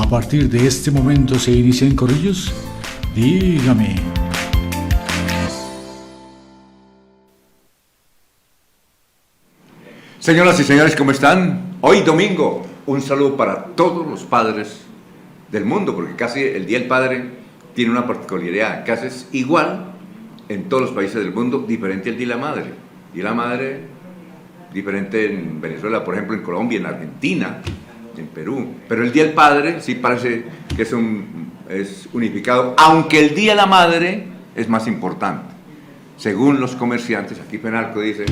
A partir de este momento se inician corrillos. Dígame. Señoras y señores, ¿cómo están? Hoy domingo, un saludo para todos los padres del mundo, porque casi el Día del Padre tiene una particularidad, casi es igual en todos los países del mundo, diferente al Día de la Madre. Día de la Madre, diferente en Venezuela, por ejemplo, en Colombia, en Argentina, en Perú. Pero el Día del Padre sí parece que es unificado, aunque el Día de la Madre es más importante. Según los comerciantes, aquí Penalco dice,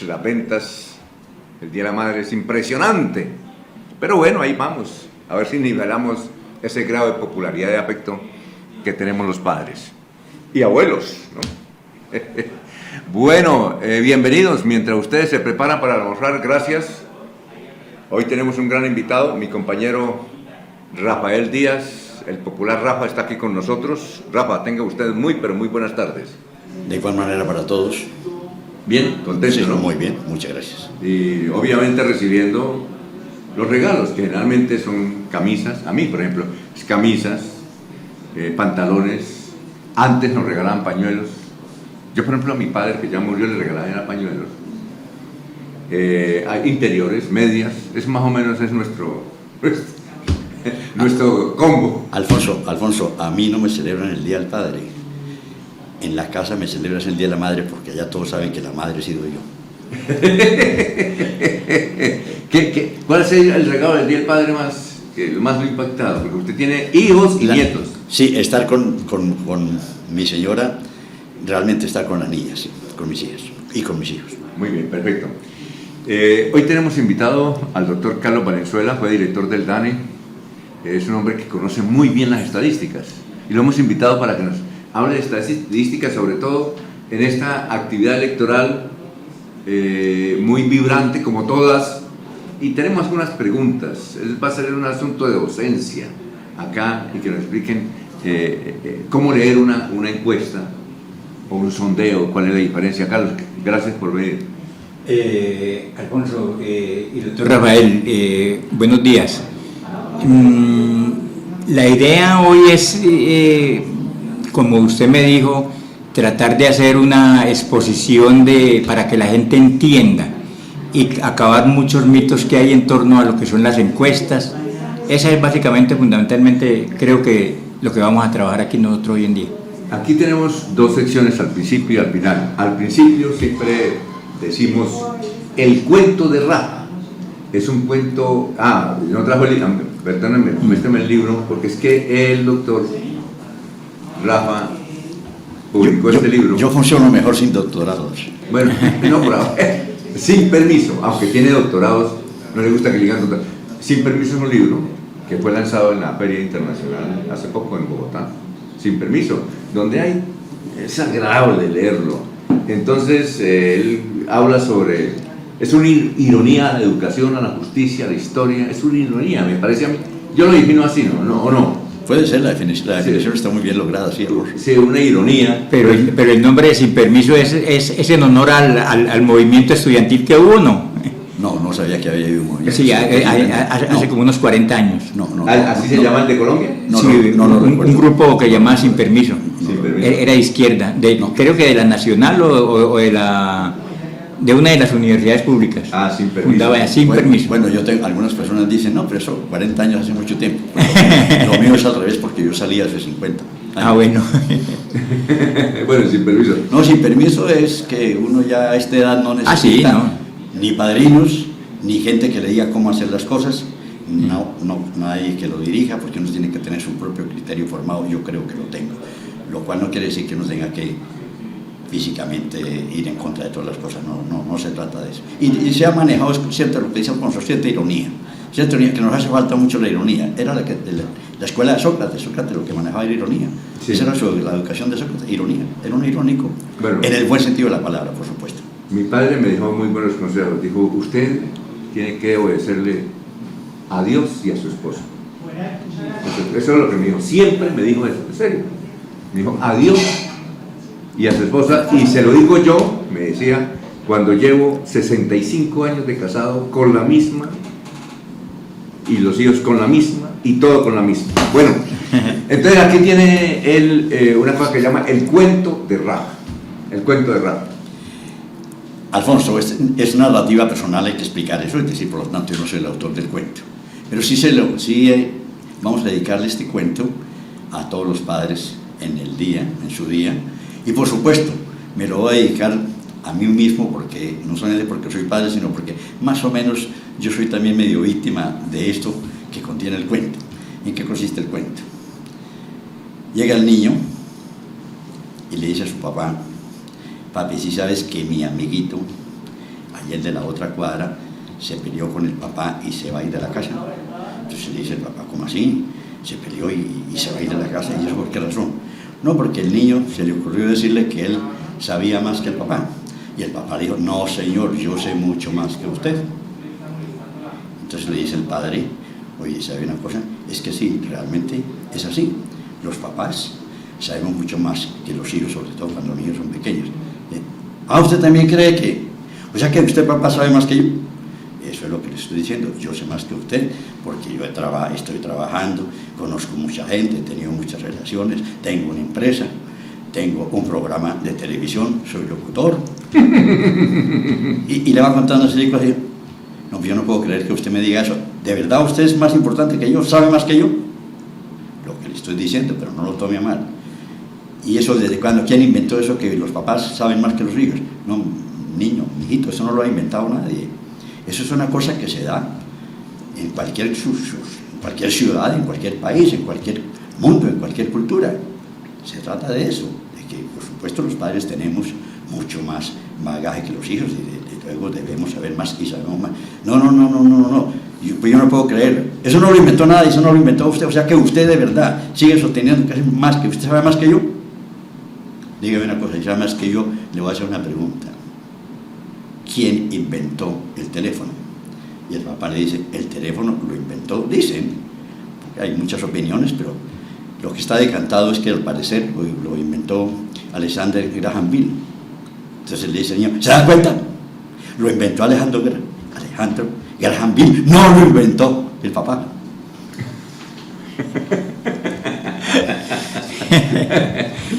las ventas, el Día de la Madre es impresionante. Pero bueno, ahí vamos, a ver si nivelamos ese grado de popularidad y de afecto que tenemos los padres y abuelos, ¿no? Bueno, bienvenidos. Mientras ustedes se preparan para almorzar, gracias. Hoy tenemos un gran invitado, mi compañero Rafael Díaz, el popular Rafa, está aquí con nosotros. Rafa, tenga usted pero muy buenas tardes. De igual manera para todos. Bien, contento, Sí, ¿no? muy bien, muchas gracias. Y obviamente recibiendo los regalos, que generalmente son camisas. A mí, por ejemplo, es camisas, pantalones. Antes nos regalaban pañuelos. Yo, por ejemplo, a mi padre, que ya murió, le regalaban pañuelos. Interiores, medias. Es más o menos es nuestro combo. Alfonso, a mí no me celebran el Día del Padre. En la casa me celebras el Día de la Madre porque allá todos saben que la madre he sido yo. ¿Cuál es el regalo del Día del Padre más lo impactado? Porque usted tiene hijos y nietos. Sí, estar con mi señora, realmente estar con las niñas, sí, con mis hijas y con mis hijos. Muy bien, perfecto. Hoy tenemos invitado al doctor Carlos Valenzuela, fue director del DANE. Es un hombre que conoce muy bien las estadísticas y lo hemos invitado para que nos hable de estadísticas, sobre todo en esta actividad electoral muy vibrante como todas. Y tenemos algunas preguntas. Va a ser un asunto de docencia acá y que nos expliquen cómo leer una encuesta o un sondeo, cuál es la diferencia. Carlos, gracias por venir. Alfonso y doctor Rafael, buenos días. La idea hoy es, como usted me dijo, tratar de hacer una exposición para que la gente entienda y acabar muchos mitos que hay en torno a lo que son las encuestas. Esa es básicamente, fundamentalmente, creo que lo que vamos a trabajar aquí nosotros hoy en día. Aquí tenemos dos secciones, al principio y al final. Al principio siempre decimos el cuento de Rafa. Es un cuento... no trajo el libro, perdónenme, muéstrame el libro, porque es que el doctor Rafa publicó este libro. Yo funciono mejor sin doctorados. Bueno, no, pero sin permiso, aunque tiene doctorados, no le gusta que le digan doctorado. Sin permiso es un libro que fue lanzado en la Feria Internacional hace poco en Bogotá, sin permiso, donde es agradable leerlo. Entonces, él habla sobre... Es una ironía a la educación, a la justicia, a la historia, es una ironía, me parece a mí. Yo lo defino así, ¿no? ¿O no? Puede ser, la definición está muy bien lograda, sí. Sí, una ironía. Pero el nombre de Sin Permiso es en honor al movimiento estudiantil que hubo, ¿no? No sabía que había habido un movimiento. Sí, hace como unos 40 años. ¿Así se llama el de Colombia? Un grupo que llamaba Sin Permiso. Sin Permiso. Era de izquierda, creo que de la Nacional o de una de las universidades públicas. Sin permiso. Sin permiso. Bueno, algunas personas dicen, no, pero eso, 40 años hace mucho tiempo. Lo mío es al revés porque yo salí hace 50 años. Bueno. Bueno, sin permiso. No, sin permiso es que uno ya a esta edad no necesita ni padrinos, ni gente que le diga cómo hacer las cosas. Nadie que lo dirija, porque uno tiene que tener su propio criterio formado. Yo creo que lo tengo. Lo cual no quiere decir que uno tenga que físicamente ir en contra de todas las cosas, no se trata de eso. Y se ha manejado, es cierto, lo que dice Alfonso, cierta ironía, que nos hace falta mucho la ironía. Era la escuela de Sócrates lo que manejaba era ironía. Sí. Esa era la educación de Sócrates, ironía. Era un irónico, en el buen sentido de la palabra, por supuesto. Mi padre me dejó muy buenos consejos. Dijo, usted tiene que obedecerle a Dios y a su esposa. Eso es lo que me dijo. Siempre me dijo eso, en serio. Me dijo, a Dios y a su esposa, y se lo digo yo, me decía, cuando llevo 65 años de casado con la misma y los hijos con la misma y todo con la misma. Bueno, entonces aquí tiene él una cosa que se llama el cuento de Rab. El cuento de Rab. Alfonso, es narrativa personal, hay que explicar eso, es decir, por lo tanto yo no soy el autor del cuento. Pero vamos a dedicarle este cuento a todos los padres en su día, y por supuesto me lo voy a dedicar a mí mismo, porque no solamente porque soy padre, sino porque más o menos yo soy también medio víctima de esto que contiene el cuento. ¿En qué consiste el cuento? Llega el niño y le dice a su papá: papi, si sabes que mi amiguito, ayer de la otra cuadra, se peleó con el papá y se va a ir de la casa. Entonces le dice el papá: ¿cómo así? Se peleó y se va a ir de la casa. ¿Y eso por qué razón? No, porque el niño se le ocurrió decirle que él sabía más que el papá. Y el papá le dijo: no, señor, yo sé mucho más que usted. Entonces le dice el padre: oye, ¿sabe una cosa? Es que sí, realmente es así. Los papás sabemos mucho más que los hijos, sobre todo cuando los niños son pequeños. ¿Usted también cree que? O sea que usted, papá, sabe más que yo. Eso es lo que le estoy diciendo. Yo sé más que usted, porque yo estoy trabajando, conozco mucha gente, he tenido muchas relaciones, tengo una empresa, tengo un programa de televisión, soy locutor. y le va contando así cosas. No, yo no puedo creer que usted me diga eso. ¿De verdad usted es más importante que yo? ¿Sabe más que yo? Lo que le estoy diciendo, pero no lo tome a mal. ¿Y eso desde cuándo? ¿Quién inventó eso que los papás saben más que los hijos? No, niño, mijito, eso no lo ha inventado nadie. Eso es una cosa que se da en cualquier ciudad, en cualquier país, en cualquier mundo, en cualquier cultura. Se trata de eso, de que por supuesto los padres tenemos mucho más bagaje que los hijos y luego debemos saber más y sabemos más. No. Yo no puedo creer. Eso no lo inventó nadie, eso no lo inventó usted. O sea que usted de verdad sigue sosteniendo que es más que usted sabe más que yo. Dígame una cosa, si sabe más que yo, le voy a hacer una pregunta. ¿Quién inventó el teléfono? Y el papá le dice: el teléfono lo inventó, dicen, porque hay muchas opiniones, pero lo que está decantado es que al parecer lo inventó Alexander Graham Bell. Entonces le dice al niño: ¿se da cuenta? Lo inventó Alejandro Graham Bell, no lo inventó el papá.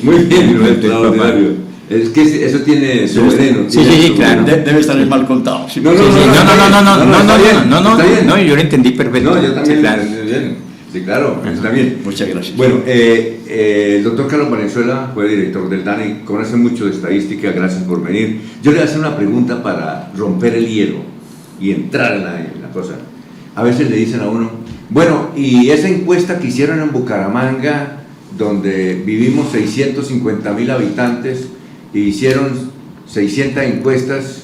Muy bien, lo extraordinario. Es que eso tiene su veneno. Sí, claro. Debe estar mal contado. No, yo lo entendí perfectamente. No, yo también. Sí, claro. Sí, claro, está bien. Muchas gracias. Bueno, el doctor Carlos Valenzuela fue director del DANE, conoce mucho de estadística, gracias por venir. Yo le voy a hacer una pregunta para romper el hielo y entrar en la cosa. A veces le dicen a uno: bueno, y esa encuesta que hicieron en Bucaramanga, donde vivimos 650,000 habitantes, e hicieron 600 encuestas,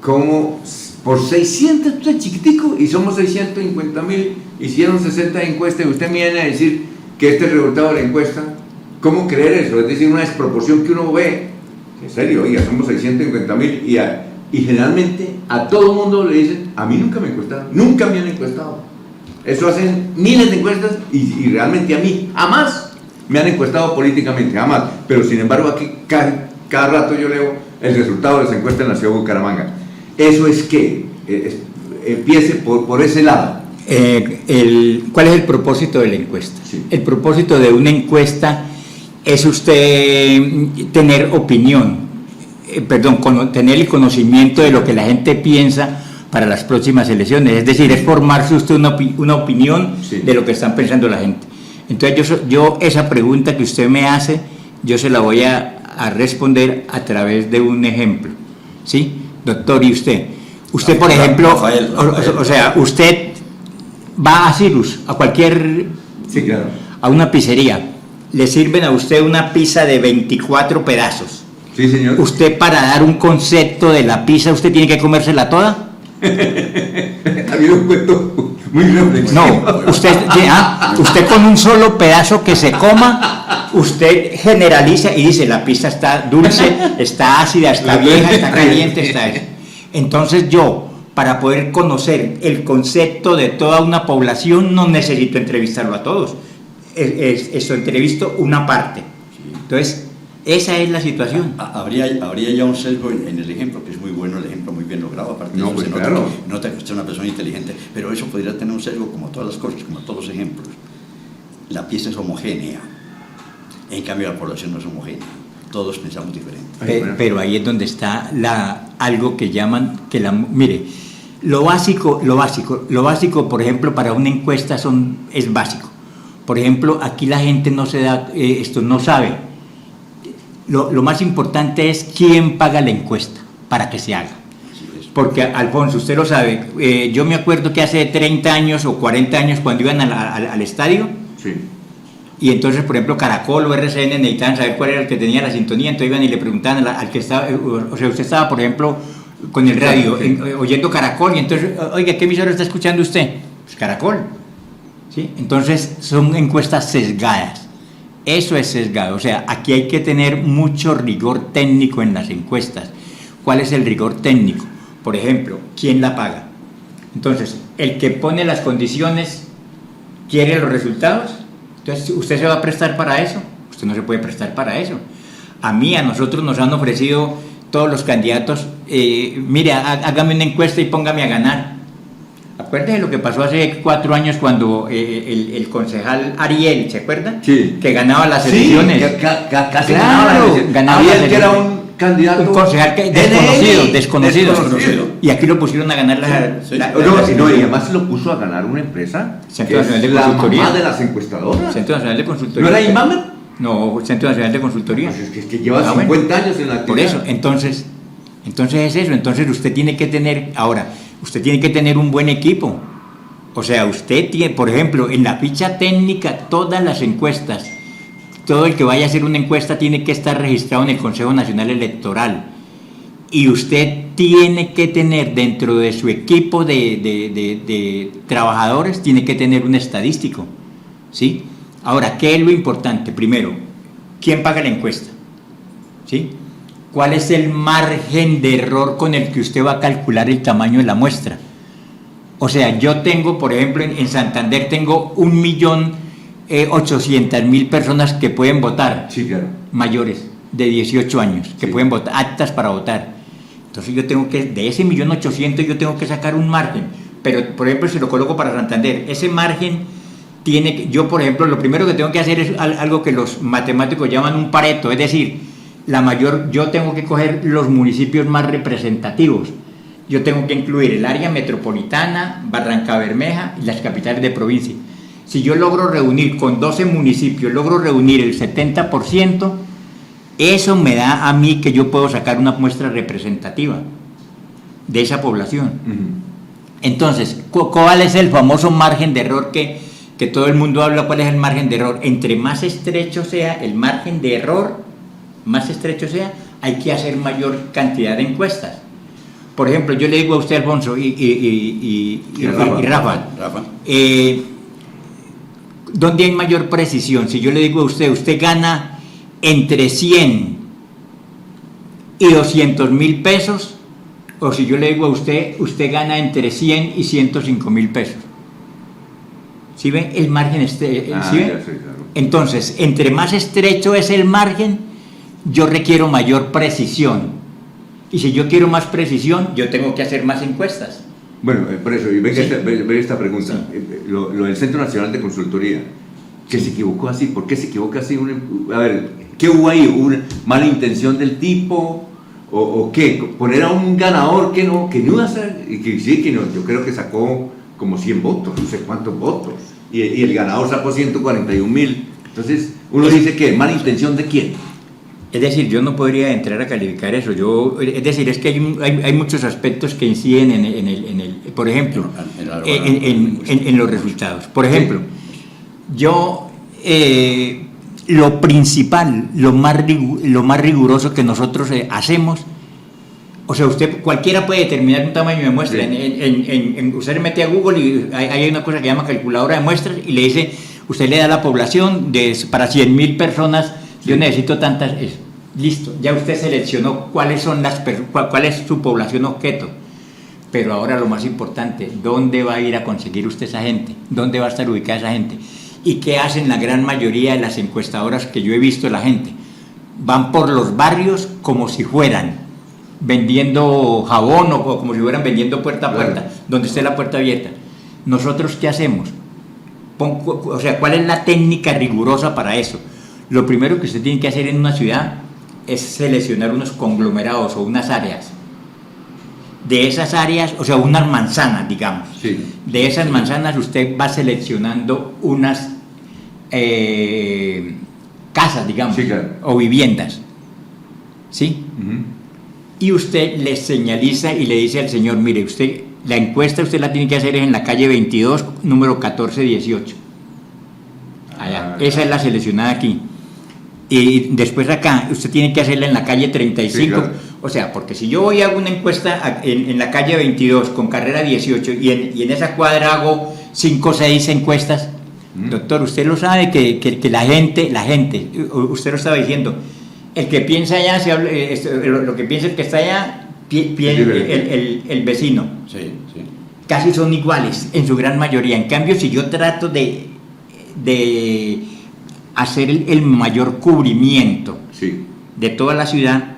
como por 600, usted es chiquitico, y somos 650,000, hicieron 60 encuestas, y usted me viene a decir que este es el resultado de la encuesta. ¿Cómo creer eso? Es decir, una desproporción que uno ve. En serio, oiga, somos 650,000, y generalmente a todo mundo le dicen: a mí nunca me encuestaron, nunca me han encuestado. Eso hacen miles de encuestas, y realmente a mí jamás me han encuestado políticamente, jamás. Pero sin embargo aquí cada rato yo leo el resultado de esa encuesta en la ciudad de Bucaramanga. Eso es que empiece por ese lado. ¿Cuál es el propósito de la encuesta? Sí. El propósito de una encuesta es usted tener opinión, tener el conocimiento de lo que la gente piensa para las próximas elecciones. Es decir, es formarse usted una opinión de lo que están pensando la gente. Entonces yo esa pregunta que usted me hace, yo se la voy a responder a través de un ejemplo, ¿sí? Doctor, ¿y usted? Usted, por ejemplo, Rafael. O sea, usted va a Cirrus, a cualquier... Sí, claro. A una pizzería, le sirven a usted una pizza de 24 pedazos. Sí, señor. Usted, para dar un concepto de la pizza, ¿usted tiene que comérsela toda? Había un cuento muy reflexivo. No, usted con un solo pedazo que se coma, usted generaliza y dice: la pizza está dulce, está ácida, está vieja, está caliente, está eso. Entonces yo, para poder conocer el concepto de toda una población, no necesito entrevistarlo a todos. Eso entrevisto una parte. Entonces, esa es la situación. Habría ya un sesgo en el ejemplo, que es muy bueno el ejemplo, muy bien lo logrado, aparte No, de eso pues se nota, claro. nota que usted es una persona inteligente, pero eso podría tener un sesgo como todas las cosas, como todos los ejemplos. La pieza es homogénea, en cambio la población no es homogénea, todos pensamos diferente. Pero ahí es donde está algo que llaman, mire, lo básico, por ejemplo, para una encuesta es básico. Por ejemplo, aquí la gente no sabe. Lo más importante es quién paga la encuesta para que se haga. Porque, Alfonso, usted lo sabe, yo me acuerdo que hace 30 años o 40 años cuando iban al estadio, Sí. y entonces, por ejemplo, Caracol o RCN necesitaban saber cuál era el que tenía la sintonía, entonces iban y le preguntaban al que estaba, o sea, usted estaba, por ejemplo, con el radio, oyendo Caracol, y entonces, oiga, ¿qué emisora está escuchando usted? Pues Caracol. ¿Sí? Entonces, son encuestas sesgadas. Eso es sesgado, o sea, aquí hay que tener mucho rigor técnico en las encuestas. ¿Cuál es el rigor técnico? Por ejemplo, ¿quién la paga? Entonces, el que pone las condiciones quiere los resultados. Entonces, ¿usted se va a prestar para eso? Usted no se puede prestar para eso. A nosotros nos han ofrecido todos los candidatos, mire, hágame una encuesta y póngame a ganar. Acuérdese lo que pasó hace 4 años cuando el concejal Ariel, ¿se acuerdan? Sí. Que ganaba las elecciones. Casi Claro, ganaba las Ariel, que era elecciones. un candidato. Un concejal desconocido. Y aquí lo pusieron a ganar No, y además lo puso a ganar una empresa Centro que es Nacional de la Consultoría. mamá de las encuestadoras. Centro Nacional de Consultoría. ¿No era IMAME? No, Centro Nacional de Consultoría. Pues es que lleva Ah, 50 años en la actividad. Por eso, entonces es eso. Entonces usted tiene que tener un buen equipo. O sea, usted tiene, por ejemplo, en la ficha técnica, todas las encuestas, todo el que vaya a hacer una encuesta tiene que estar registrado en el Consejo Nacional Electoral. Y usted tiene que tener dentro de su equipo de trabajadores, tiene que tener un estadístico, ¿sí? Ahora, ¿qué es lo importante? Primero, ¿quién paga la encuesta? ¿Sí? ¿Cuál es el margen de error con el que usted va a calcular el tamaño de la muestra? O sea, yo tengo, por ejemplo, en Santander tengo 1.800.000 personas que pueden votar, Sí, claro. mayores de 18 años, que pueden votar, aptas para votar. Entonces yo tengo que, de ese 1.800.000 yo tengo que sacar un margen. Pero, por ejemplo, si lo coloco para Santander, ese margen tiene que, yo, por ejemplo, lo primero que tengo que hacer es algo que los matemáticos llaman un Pareto, es decir, yo tengo que coger los municipios más representativos. Yo tengo que incluir el área metropolitana, Barrancabermeja y las capitales de provincia. Si yo logro reunir con 12 municipios, logro reunir el 70%, eso me da a mí que yo puedo sacar una muestra representativa de esa población. Entonces, ¿cuál es el famoso margen de error que todo el mundo habla? ¿Cuál es el margen de error? Entre más estrecho sea el margen de error, hay que hacer mayor cantidad de encuestas. Por ejemplo, yo le digo a usted, Alfonso, y Rafa, ¿dónde hay mayor precisión? Si yo le digo a usted gana entre 100 y 200.000 pesos, o si yo le digo a usted gana entre 100 y 105.000 pesos. ¿Sí ven? El margen ¿sí ven? Ya sé, claro. Entonces, entre más estrecho es el margen, yo requiero mayor precisión. Y si yo quiero más precisión, yo tengo que hacer más encuestas. Bueno, por eso, y ven, Sí. esta pregunta, lo del Centro Nacional de Consultoría, que se equivocó así, ¿por qué se equivoca así? A ver, ¿qué hubo ahí? ¿Una mala intención del tipo? ¿O qué? ¿Poner a un ganador que no iba a ser? Y que sí, que no, yo creo que sacó como 100 votos, no sé cuántos votos, y el ganador sacó 141.000. Entonces, uno dice que ¿mala intención de quién? Es decir, yo no podría entrar a calificar eso. Es que hay muchos aspectos que inciden en el por ejemplo, en los resultados. Por ejemplo, yo lo principal, lo más riguroso que nosotros hacemos, o sea, cualquiera puede determinar un tamaño de muestra. Sí. Usted le mete a Google y hay una cosa que se llama calculadora de muestras y le dice, usted le da la población para 100.000 personas. Yo necesito tantas, listo, ya usted seleccionó cuál es su población objeto, pero ahora lo más importante, ¿dónde va a ir a conseguir usted esa gente? ¿Dónde va a estar ubicada esa gente? ¿Y qué hacen la gran mayoría de las encuestadoras que yo he visto de la gente? Van por los barrios como si fueran vendiendo jabón o como si fueran vendiendo puerta a puerta, donde esté la puerta abierta. ¿Nosotros qué hacemos? O sea, ¿cuál es la técnica rigurosa para eso? Lo primero que usted tiene que hacer en una ciudad es seleccionar unos conglomerados o unas áreas. De esas áreas, o sea, unas manzanas, digamos. Sí. De esas manzanas usted va seleccionando unas casas, digamos, Sí, claro. o viviendas. ¿Sí? Ujú. Y usted le señaliza y le dice al señor, mire, usted, la encuesta usted la tiene que hacer en la calle 22, número 1418. Allá. Esa es la seleccionada aquí. Y después acá, usted tiene que hacerla en la calle 35. Sí, claro. O sea, porque si yo voy a hago una encuesta en la calle 22 con carrera 18 y en esa cuadra hago 5 o 6 encuestas, doctor, usted lo sabe que la gente, usted lo estaba diciendo, el que piensa allá, lo que piensa el que está allá, el vecino. Sí, sí. Casi son iguales en su gran mayoría. En cambio, si yo trato de hacer el mayor cubrimiento Sí. de toda la ciudad,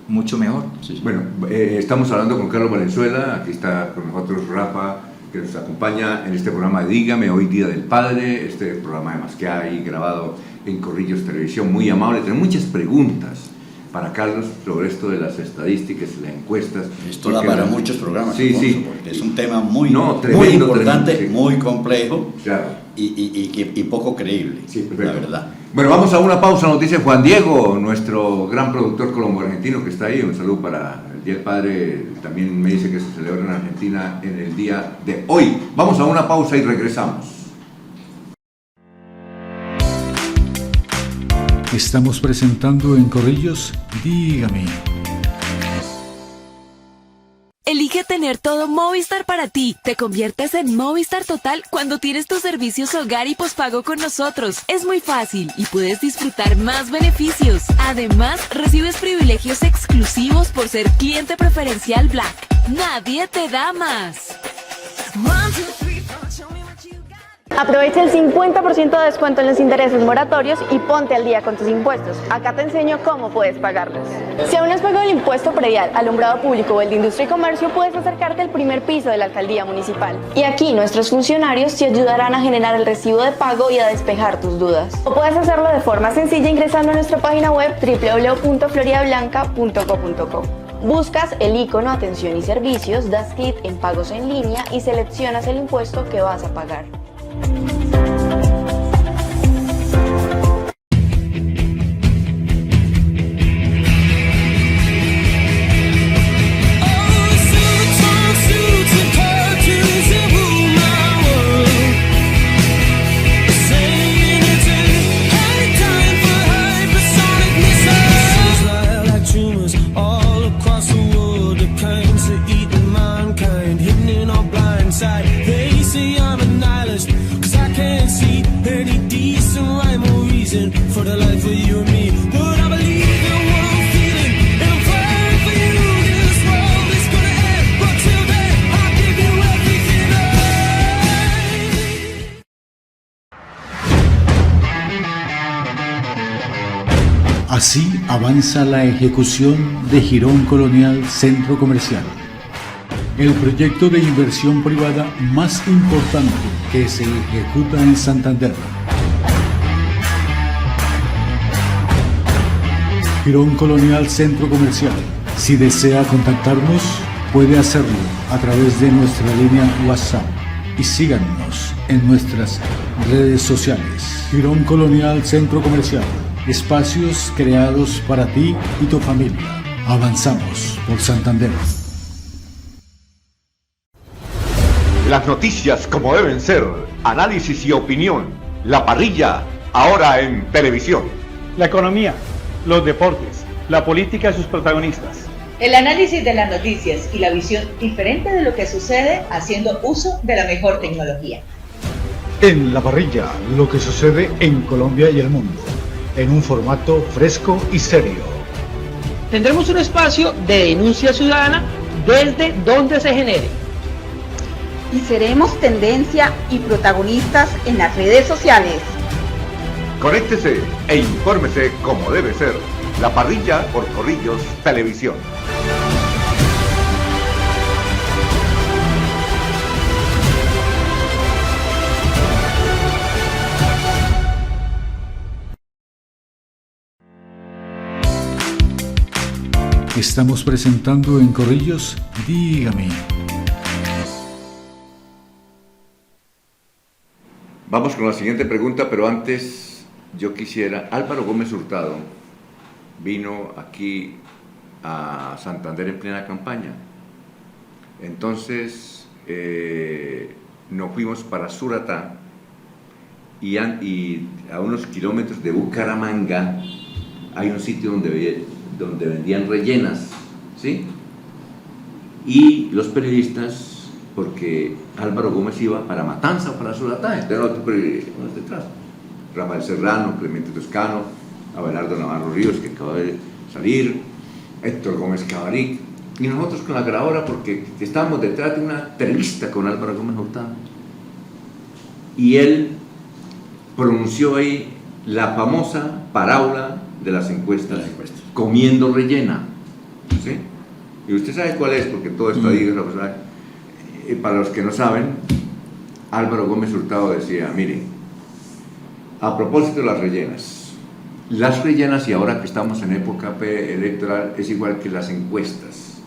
mucho mejor. Sí. Bueno, estamos hablando con Carlos Valenzuela, aquí está con nosotros Rafa, que nos acompaña en este programa de Dígame, hoy Día del Padre, este programa además que hay grabado en Corrillos Televisión, muy amable, tiene muchas preguntas para Carlos sobre esto de las estadísticas, las encuestas. Esto da para muchos programas, Sí, Alfonso, sí. porque es un tema muy, Tremendo, muy importante, tremendo, sí. muy complejo Claro. y poco creíble, Sí, perfecto. la verdad. Bueno, vamos a una pausa. Nos dice Juan Diego, nuestro gran productor colombo-argentino que está ahí. Un saludo para el Día del Padre. También me dice que se celebra en Argentina en el día de hoy. Vamos a una pausa y regresamos. Estamos presentando en Corrillos, Dígame. Elige tener todo Movistar para ti. Te conviertes en Movistar Total cuando tienes tus servicios hogar y pospago con nosotros. Es muy fácil y puedes disfrutar más beneficios. Además, recibes privilegios exclusivos por ser cliente preferencial Black. Nadie te da más. Aprovecha el 50% de descuento en los intereses moratorios y ponte al día con tus impuestos. Acá te enseño cómo puedes pagarlos. Si aún no has pagado el impuesto predial, alumbrado público o el de industria y comercio, puedes acercarte al primer piso de la alcaldía municipal. Y aquí nuestros funcionarios te ayudarán a generar el recibo de pago y a despejar tus dudas. O puedes hacerlo de forma sencilla ingresando a nuestra página web www.floridablanca.co.co. Buscas el icono Atención y Servicios, das clic en Pagos en línea y seleccionas el impuesto que vas a pagar. for the life of you and me. But I believe in what I'm feeling, and I'm fighting for you. This world is gonna end, but till then, I'll give you everything I need. Así avanza la ejecución de Jirón Colonial Centro Comercial, el proyecto de inversión privada más importante que se ejecuta en Santander. Jirón Colonial Centro Comercial. Si desea contactarnos, puede hacerlo a través de nuestra línea WhatsApp y síganos en nuestras redes sociales. Jirón Colonial Centro Comercial. Espacios creados para ti y tu familia. Avanzamos por Santander. Las noticias como deben ser, análisis y opinión. La Parrilla, ahora en televisión. La economía, los deportes, la política y sus protagonistas. El análisis de las noticias y la visión diferente de lo que sucede haciendo uso de la mejor tecnología. En La Parrilla, lo que sucede en Colombia y el mundo, en un formato fresco y serio. Tendremos un espacio de denuncia ciudadana desde donde se genere. Y seremos tendencia y protagonistas en las redes sociales. Conéctese e infórmese como debe ser. La Parrilla por Corrillos Televisión. Estamos presentando en Corrillos, Dígame. Vamos con la siguiente pregunta, pero antes yo quisiera... Álvaro Gómez Hurtado vino aquí a Santander en plena campaña. Entonces nos fuimos para Suratá y a unos kilómetros de Bucaramanga hay un sitio donde vendían rellenas, ¿sí? Y los periodistas, porque Álvaro Gómez iba para Matanza o para Suratá, entonces nosotros periodistas detrás. Rafael Serrano, Clemente Toscano, Abelardo Navarro Ríos, que acaba de salir, Héctor Gómez Cabaric, y nosotros con la grabadora, porque estábamos detrás de una entrevista con Álvaro Gómez Hurtado. Y él pronunció ahí la famosa parábola de las encuestas, comiendo rellena, ¿sí? Y usted sabe cuál es, porque todo esto ahí, para los que no saben, Álvaro Gómez Hurtado decía, miren, a propósito de las rellenas, y ahora que estamos en época electoral, es igual que las encuestas.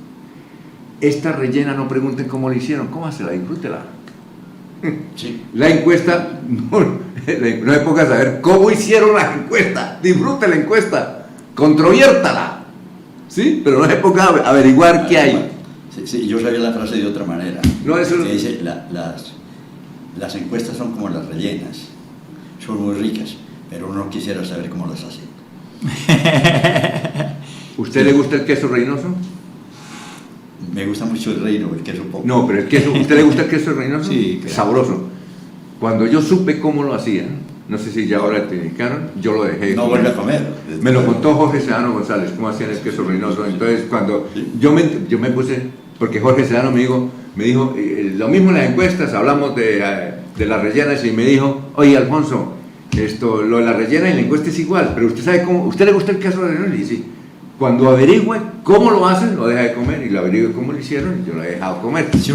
Esta rellena no pregunten cómo la hicieron, cómasela, disfrútela. Sí. La encuesta, no hay poca saber cómo hicieron la encuesta, disfrute la encuesta, controviértala, ¿sí? Pero no hay poca averiguar qué hay. Sí, yo sabía la frase de otra manera. No, eso que dice, las encuestas son como las rellenas, son muy ricas, pero uno quisiera saber cómo las hacen. ¿Usted le gusta el queso Reynoso? Me gusta mucho el reino, el queso poco. No, pero el queso, ¿usted le gusta el queso Reynoso? Sí, claro. Sabroso. Cuando yo supe cómo lo hacían, no sé si ya ahora te indicaron, yo lo dejé. No vuelve a comer. Me lo contó Jorge Sedano González, cómo hacían el queso Reynoso. Entonces, cuando yo me puse, porque Jorge Sedano me dijo, lo mismo en las encuestas, hablamos de las rellenas, y me dijo, oye, Alfonso, lo de la rellena y la encuesta es igual, pero usted sabe cómo, ¿usted le gusta el queso Reynoso? Y sí. Cuando averigüe cómo lo hacen, lo deja de comer, y lo averigüe cómo lo hicieron, y yo lo he dejado comer. Si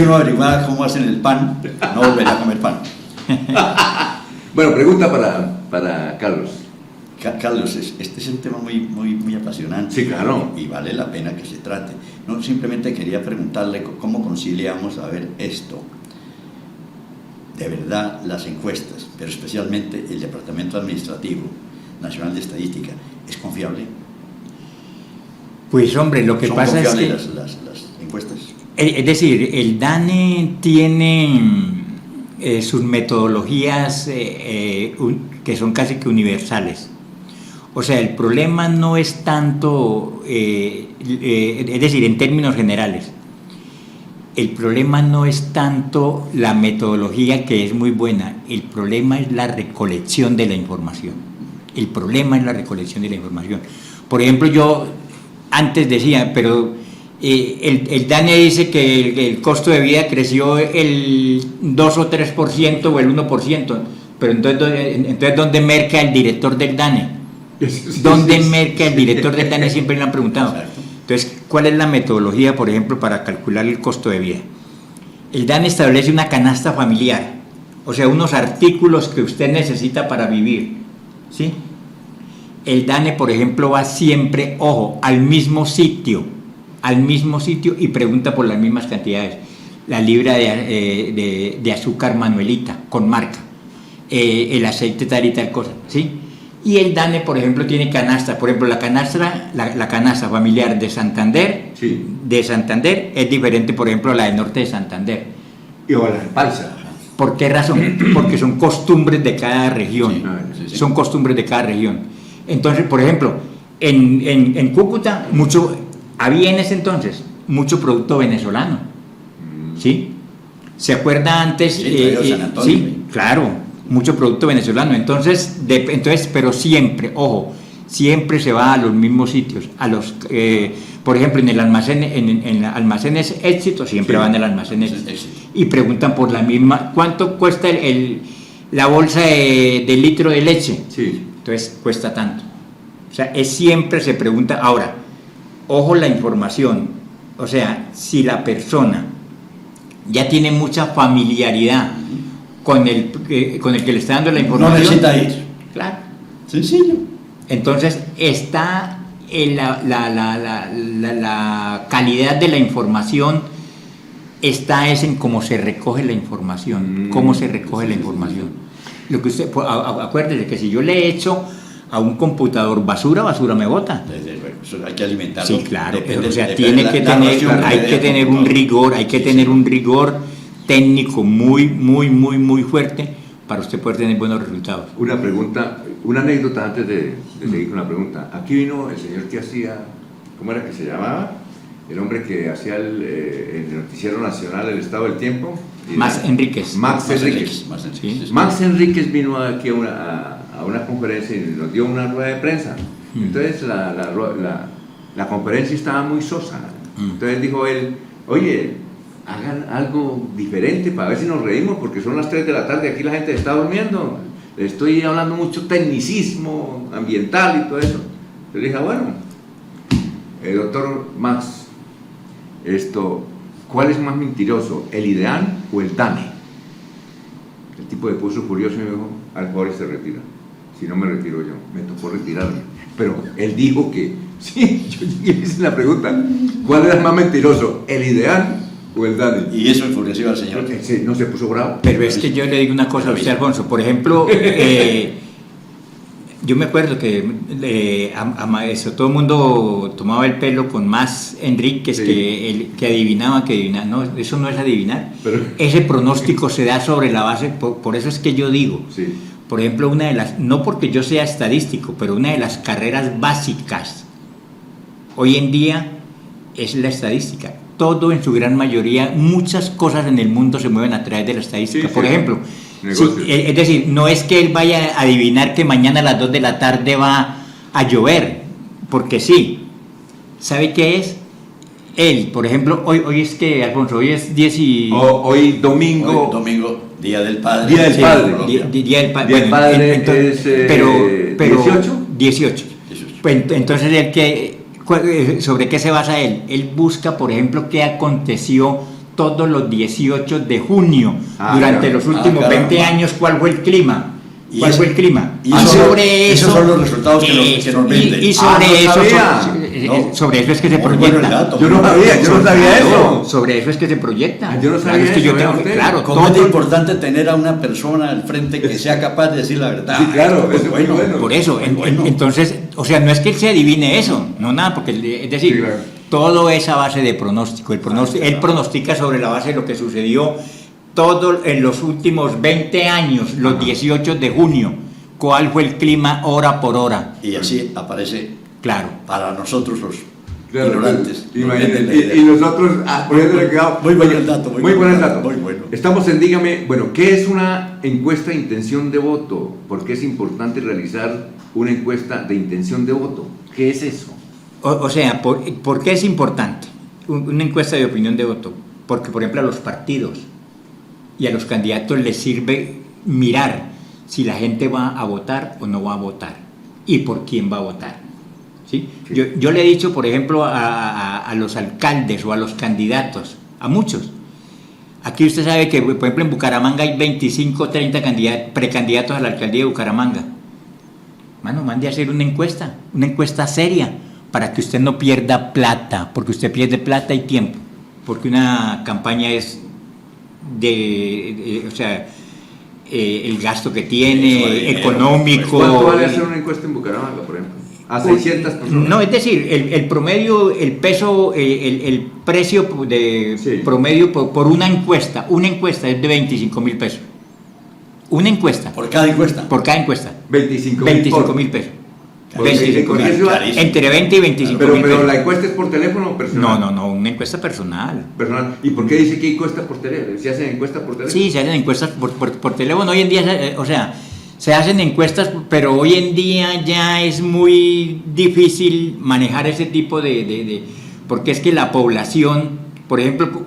uno averiguara cómo hacen el pan, no volvería a comer pan. Bueno, pregunta para Carlos. Carlos, este es un tema muy apasionante. Sí, claro. Y vale la pena que se trate. No, simplemente quería preguntarle cómo conciliamos a ver esto. De verdad, las encuestas, pero especialmente el Departamento Administrativo Nacional de Estadística, ¿es confiable? Pues hombre, lo que pasa es que... las encuestas. Es decir, el DANE tiene sus metodologías que son casi que universales. O sea, el problema no es tanto, es decir, en términos generales, el problema no es tanto la metodología, que es muy buena, el problema es la recolección de la información. El problema es la recolección de la información. Por ejemplo, yo antes decía, pero el DANE dice que el costo de vida creció el 2 o 3% o el 1%, pero entonces ¿dónde merca el director del DANE? ¿Dónde merca el director del DANE? Siempre le han preguntado. Entonces, ¿cuál es la metodología, por ejemplo, para calcular el costo de vida? El DANE establece una canasta familiar, o sea, unos artículos que usted necesita para vivir, ¿sí? El DANE, por ejemplo, va siempre, ojo, al mismo sitio y pregunta por las mismas cantidades. La libra de azúcar Manuelita, con marca, el aceite tal y tal cosa, ¿sí? Y el DANE, por ejemplo, tiene canasta. Por ejemplo, la canasta familiar de Santander, sí, es diferente, por ejemplo, a la del norte de Santander. Y o la de Paisa. ¿Por qué razón? Porque son costumbres de cada región. Sí. Son costumbres de cada región. Entonces, por ejemplo, en Cúcuta había en ese entonces mucho producto venezolano, ¿sí? ¿Se acuerda antes? Sí, claro, mucho producto venezolano. Entonces, pero siempre, ojo, siempre se va a los mismos sitios, por ejemplo, en almacenes Éxito, siempre van al almacenes Éxito y preguntan por la misma, ¿cuánto cuesta la bolsa de litro de leche? Sí. Entonces cuesta tanto. O sea, siempre se pregunta. Ahora, ojo la información. O sea, si la persona ya tiene mucha familiaridad con el que le está dando la información, no necesita ir. Claro. Sencillo. Entonces está la calidad de la información está es en cómo se recoge la información, cómo se recoge la información. Lo que usted, acuérdese que si yo le echo a un computador basura me bota. Eso hay que alimentarlo. Sí, claro, Depende- o sea, depende hay que ración tener un rigor, hay que tener un rigor técnico muy fuerte para usted poder tener buenos resultados. Una pregunta, una anécdota antes de seguir con la pregunta. Aquí vino el señor que hacía, ¿cómo era que se llamaba? El hombre que hacía el Noticiero Nacional, El Estado del Tiempo. Max Enríquez. Max Enríquez. Max Enríquez vino aquí a una conferencia y nos dio una rueda de prensa. Entonces la conferencia estaba muy sosa. Entonces dijo él, oye, hagan algo diferente para ver si nos reímos, porque son las 3 de la tarde, aquí la gente está durmiendo. Le estoy hablando mucho tecnicismo ambiental y todo eso. Yo le dije, bueno, doctor Max, ¿cuál es más mentiroso, el IDEAN o el DANE? El tipo de puso furioso y me dijo, al favor se retira. Si no me retiro yo, me tocó retirarme. Pero él dijo que, sí, yo llegué y hice la pregunta, ¿cuál era más mentiroso, el IDEAN o el DANE? Y eso enfureció al señor. No se puso bravo. Pero es que yo le digo una cosa a usted, Alfonso. Por ejemplo, yo me acuerdo que todo el mundo tomaba el pelo con Max Enríquez, sí, que adivinaba. No, eso no es adivinar. Pero ese pronóstico se da sobre la base, por eso es que yo digo, sí, por ejemplo, no porque yo sea estadístico, pero una de las carreras básicas hoy en día es la estadística. Todo en su gran mayoría, muchas cosas en el mundo se mueven a través de la estadística. Sí, por ejemplo, sí, es decir, no es que él vaya a adivinar que mañana a las 2 de la tarde va a llover, porque sí. ¿Sabe qué es? Él, por ejemplo, hoy es que, Alfonso, hoy es 10 y... Hoy domingo, Día del Padre. Día del Padre. Día del Padre. Día del Padre entonces, pero 18. 18. Pues, entonces, ¿sobre qué se basa él? Él busca, por ejemplo, qué aconteció todos los 18 de junio durante los últimos 20 años, cuál fue el clima. ¿Cuál fue el clima? Y sobre eso, esos son los resultados que nos venden. Y sobre sobre eso es que se proyecta. Yo no sabía eso. Sobre eso es que se proyecta. Yo no sabía eso. Claro, como es importante tener a una persona al frente que sea capaz de decir la verdad. Sí, claro, eso es bueno. Por eso, entonces, o sea, no es que él se adivine eso, no nada, porque es decir, sí, claro, todo es a base de pronóstico. Él pronostica sobre la base de lo que sucedió todo en los últimos 20 años, los 18 de junio, cuál fue el clima hora por hora. Y así aparece, claro, para nosotros los ignorantes. Y nosotros, poniéndole cuidado. Muy bueno el dato. Muy buen dato. Muy bueno. Estamos en Dígame, bueno, ¿qué es una encuesta de intención de voto? ¿Por qué es importante realizar una encuesta de intención de voto? ¿Qué es eso? O sea, ¿por qué es importante una encuesta de opinión de voto? Porque, por ejemplo, a los partidos y a los candidatos les sirve mirar si la gente va a votar o no va a votar y por quién va a votar. ¿Sí? Sí. Yo le he dicho, por ejemplo, a los alcaldes o a los candidatos, a muchos. Aquí usted sabe que, por ejemplo, en Bucaramanga hay 25 o 30 precandidatos a la alcaldía de Bucaramanga. Mano, mande a hacer una encuesta seria, para que usted no pierda plata, porque usted pierde plata y tiempo, porque una campaña es o sea, el gasto que tiene, económico. ¿Cuánto vale hacer una encuesta en Bucaramanga, por ejemplo? A 600 personas. No, es decir, el promedio, el peso, el precio de sí, promedio por una encuesta es de 25.000 pesos. Una encuesta. ¿Por cada encuesta? Por cada encuesta. 25.000 pesos. 25.000. Entre 20 y 25.000 pero pesos. ¿la encuesta es por teléfono o personal? No, una encuesta personal. ¿Y por qué dice que hay encuestas por teléfono? ¿Se hacen encuestas por teléfono? Sí, se hacen encuestas por teléfono. Hoy en día, o sea, se hacen encuestas, pero hoy en día ya es muy difícil manejar ese tipo porque es que la población, por ejemplo,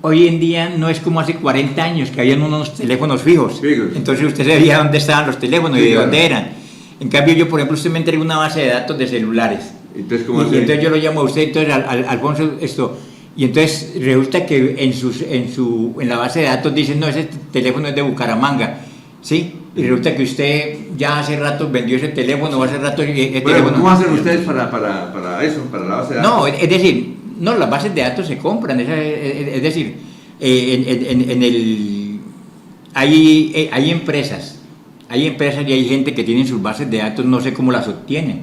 hoy en día no es como hace 40 años que habían unos teléfonos fijos. Entonces usted sabía dónde estaban los teléfonos y de dónde eran. En cambio yo, por ejemplo, usted me entrega una base de datos de celulares. Entonces, entonces yo lo llamo a usted, entonces Alfonso, y entonces resulta que en la base de datos dicen, no, ese teléfono es de Bucaramanga, ¿sí? y resulta que usted ya hace rato vendió ese teléfono, o hace rato Bueno, teléfono. ¿cómo hacen ustedes para eso, para la base de datos? No, es decir, no, las bases de datos se compran, es decir, hay empresas y hay gente que tienen sus bases de datos, no sé cómo las obtienen,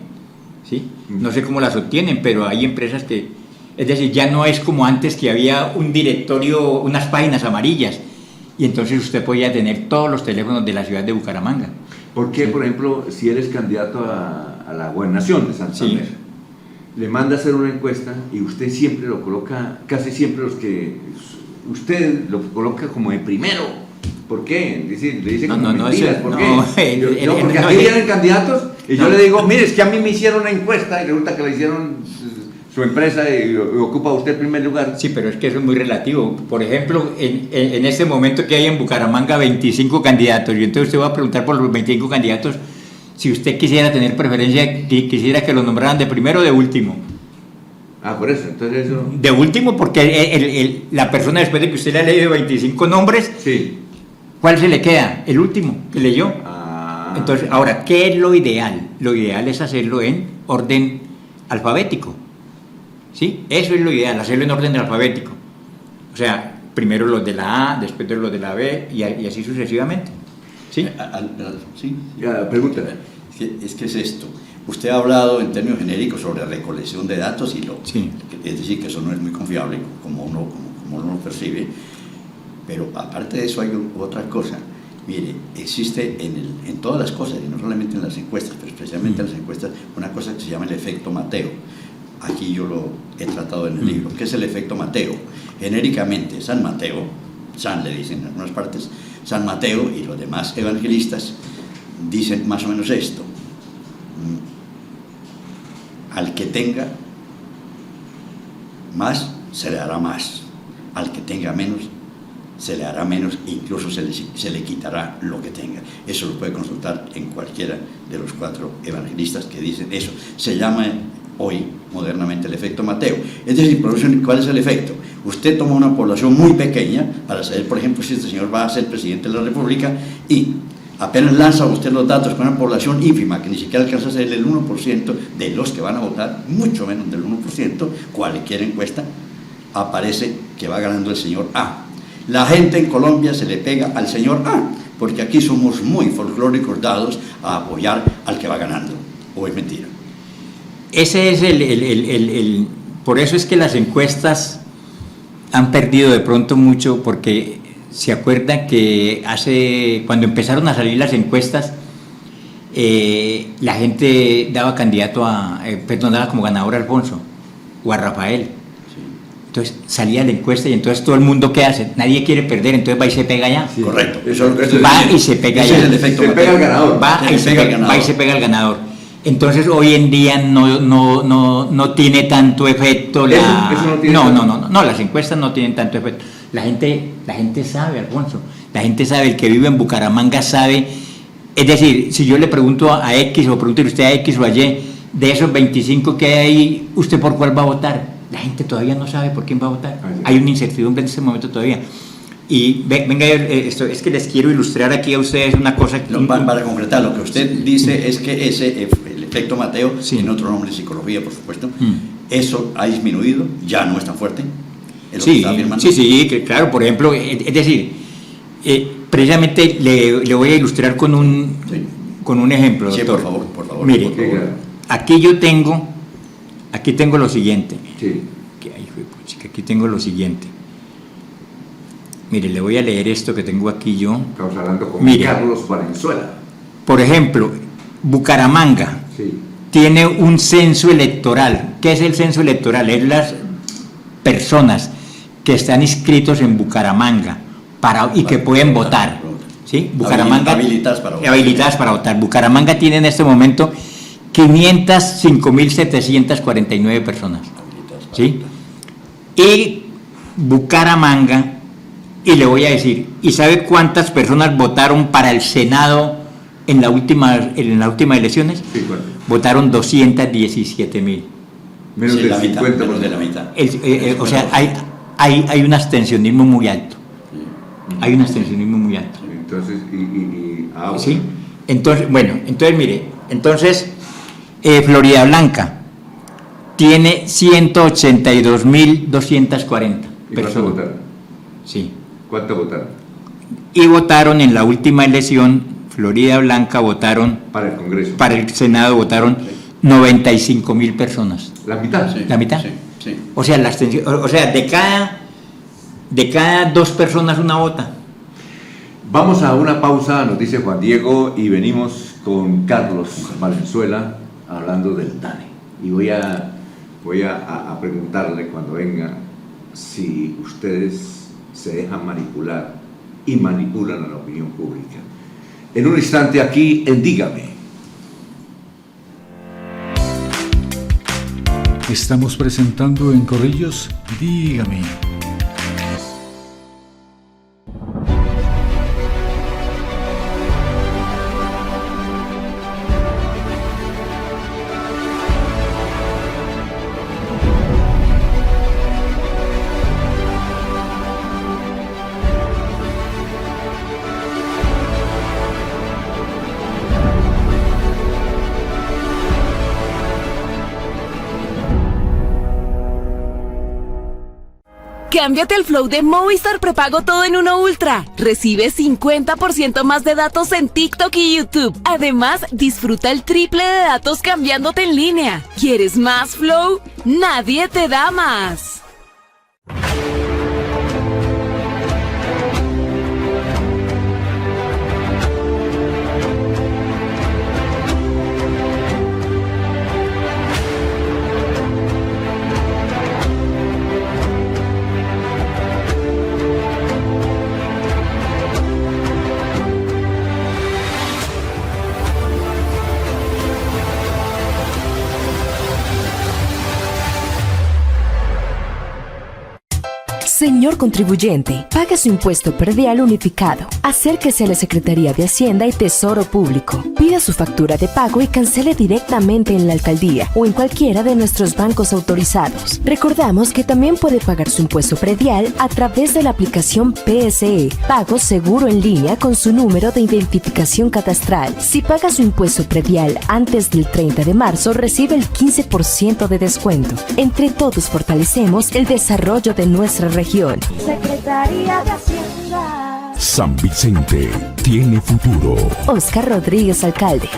¿sí? No sé cómo las obtienen, pero hay empresas que, es decir, ya no es como antes que había un directorio, unas páginas amarillas, y entonces usted podía tener todos los teléfonos de la ciudad de Bucaramanga. ¿Por qué, por ejemplo, si eres candidato a la gobernación de Santander, le manda a hacer una encuesta y usted siempre lo coloca, casi siempre usted lo coloca como de primero? ¿Por qué? Le dice como mentiras, ¿por qué? Porque aquí vienen candidatos y yo le digo, mire, es que a mí me hicieron una encuesta y resulta que la hicieron su empresa y ocupa usted el primer lugar. Sí, pero es que eso es muy relativo. Por ejemplo, en este momento que hay en Bucaramanga 25 candidatos, y entonces usted va a preguntar por los 25 candidatos, si usted quisiera tener preferencia, quisiera que lo nombraran de primero o de último. Ah, por eso, entonces eso... De último, porque la persona, después de que usted le ha leído 25 nombres, sí. ¿Cuál se le queda? El último que leyó. Entonces, ahora, ¿qué es lo ideal? Lo ideal es hacerlo en orden alfabético. ¿Sí? Eso es lo ideal, hacerlo en orden alfabético. O sea, primero los de la A, después los de la B y así sucesivamente. ¿Sí? Sí. Pregúntale. Es que es esto. Usted ha hablado en términos genéricos sobre recolección de datos es decir, que eso no es muy confiable como uno lo percibe. Pero aparte de eso hay otra cosa. Mire, existe en todas las cosas, y no solamente en las encuestas, pero especialmente en las encuestas, una cosa que se llama el efecto Mateo. Aquí yo lo he tratado en el libro. ¿Qué es el efecto Mateo? Genéricamente, San Mateo, San le dicen en algunas partes, San Mateo y los demás evangelistas dicen más o menos esto: al que tenga más, se le hará más; al que tenga menos, se le hará menos, incluso se le quitará lo que tenga. Eso lo puede consultar en cualquiera de los 4 evangelistas que dicen eso. Se llama hoy modernamente el efecto Mateo. Es decir, ¿cuál es el efecto? Usted toma una población muy pequeña para saber, por ejemplo, si este señor va a ser presidente de la República, y apenas lanza usted los datos con una población ínfima que ni siquiera alcanza a ser el 1% de los que van a votar, mucho menos del 1%, cualquier encuesta, aparece que va ganando el señor A. La gente en Colombia se le pega al señor A, porque aquí somos muy folclóricos, dados a apoyar al que va ganando. ¿O es mentira? Ese es por eso es que las encuestas han perdido de pronto mucho, porque se acuerdan que cuando empezaron a salir las encuestas, la gente daba candidato daba como ganador a Alfonso o a Rafael. Entonces salía la encuesta y entonces todo el mundo, ¿qué hace? Nadie quiere perder, entonces va y se pega allá. Sí, correcto. Va y se pega allá. Es el efecto se pega al ganador. Va y se pega al ganador. Entonces hoy en día no tiene tanto efecto las encuestas no tienen tanto efecto. La gente sabe, Alfonso, la gente sabe, el que vive en Bucaramanga sabe. Es decir, si yo le pregunto a X, o pregúntele usted a X o a Y, de esos 25 que hay ahí, ¿usted por cuál va a votar? La gente todavía no sabe por quién va a votar. Hay una incertidumbre en este momento todavía. Y venga, esto es que les quiero ilustrar aquí a ustedes una cosa. Para concretar, lo que usted dice es que el efecto Mateo, en otro nombre de psicología, por supuesto, eso ha disminuido, ya no es tan fuerte. Sí, claro. Por ejemplo, es decir, precisamente le voy a ilustrar con un ejemplo, doctor. Sí, por favor. Mire, aquí tengo lo siguiente. Sí. Aquí tengo lo siguiente. Mire, le voy a leer esto que tengo aquí yo. Estamos hablando con Carlos Valenzuela. Por ejemplo, Bucaramanga tiene un censo electoral. ¿Qué es el censo electoral? Es las personas que están inscritos en Bucaramanga y que pueden votar. ¿Sí? Bucaramanga, habilitadas para votar. Bucaramanga tiene en este momento 505.749 personas. ¿Sí? Y Bucaramanga, y le voy a decir, ¿y sabe cuántas personas votaron para el Senado en las últimas elecciones? Sí, ¿cuánto? Votaron 217.000. Menos del 50%. Menos de la mitad. O sea, hay un abstencionismo muy alto. Hay un abstencionismo muy alto. Entonces, ¿sí? Entonces, bueno, entonces mire, Florida Blanca tiene 182.240 personas. votaron? Sí. ¿Cuánto votaron? Y votaron en la última elección, Florida Blanca votaron... Para el Congreso. Para el Senado votaron 95.000 personas. ¿La mitad? Sí, ¿La mitad? Sí, sí. O sea, de cada 2 personas una vota. Vamos a una pausa, nos dice Juan Diego, y venimos con Carlos Valenzuela hablando del DANE. Y voy a preguntarle cuando venga si ustedes se dejan manipular y manipulan a la opinión pública. En un instante aquí en Dígame. Estamos presentando en Corrillos Dígame. Cámbiate al Flow de Movistar Prepago Todo en Uno Ultra. Recibe 50% más de datos en TikTok y YouTube. Además, disfruta el triple de datos cambiándote en línea. ¿Quieres más Flow? Nadie te da más. Señor contribuyente, pague su impuesto predial unificado. Acérquese a la Secretaría de Hacienda y Tesoro Público. Pida su factura de pago y cancele directamente en la alcaldía o en cualquiera de nuestros bancos autorizados. Recordamos que también puede pagar su impuesto predial a través de la aplicación PSE, Pago Seguro en Línea con su número de identificación catastral. Si paga su impuesto predial antes del 30 de marzo, recibe el 15% de descuento. Entre todos fortalecemos el desarrollo de nuestra región. Secretaría de Hacienda. San Vicente tiene futuro. Oscar Rodríguez, alcalde.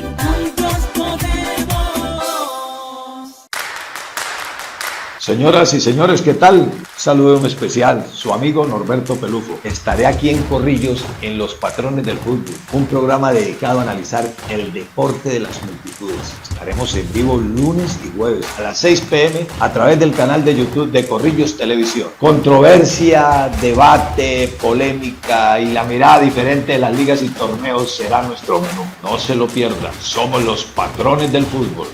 Señoras y señores, ¿qué tal? Saludo especial, su amigo Norberto Pelufo. Estaré aquí en Corrillos, en Los Patrones del Fútbol, un programa dedicado a analizar el deporte de las multitudes. Estaremos en vivo lunes y jueves a las 6 p.m. a través del canal de YouTube de Corrillos Televisión. Controversia, debate, polémica y la mirada diferente de las ligas y torneos será nuestro menú. No se lo pierdan, somos los Patrones del Fútbol.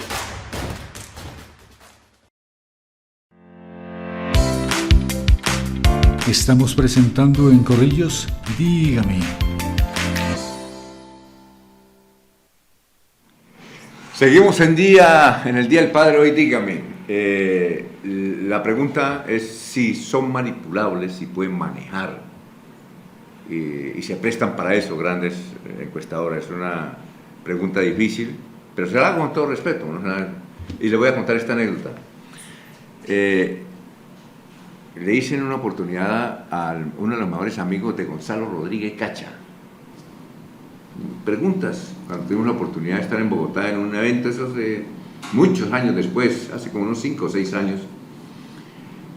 Estamos presentando en Corrillos Dígame. Seguimos en el Día del Padre, hoy Dígame. La pregunta es si son manipulables, si pueden manejar y se prestan para eso grandes encuestadoras. Es una pregunta difícil, pero se la hago con todo respeto, ¿no? Y le voy a contar esta anécdota. Le hice en una oportunidad a uno de los mejores amigos de Gonzalo Rodríguez Cacha. Preguntas, cuando tuvimos la oportunidad de estar en Bogotá en un evento, esos de muchos años después, hace como unos 5 o 6 años,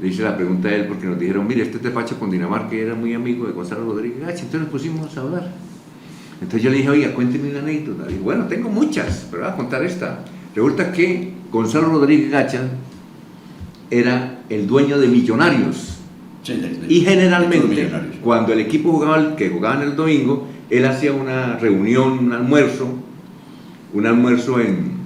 le hice la pregunta a él porque nos dijeron, mire, este Tepache con Dinamarca era muy amigo de Gonzalo Rodríguez Cacha, entonces nos pusimos a hablar. Entonces yo le dije, oiga, cuénteme una anécdota. Y bueno, tengo muchas, pero voy a contar esta. Resulta que Gonzalo Rodríguez Cacha era el dueño de Millonarios. Sí, y generalmente, cuando el equipo que jugaba en el domingo, él hacía una reunión, un almuerzo en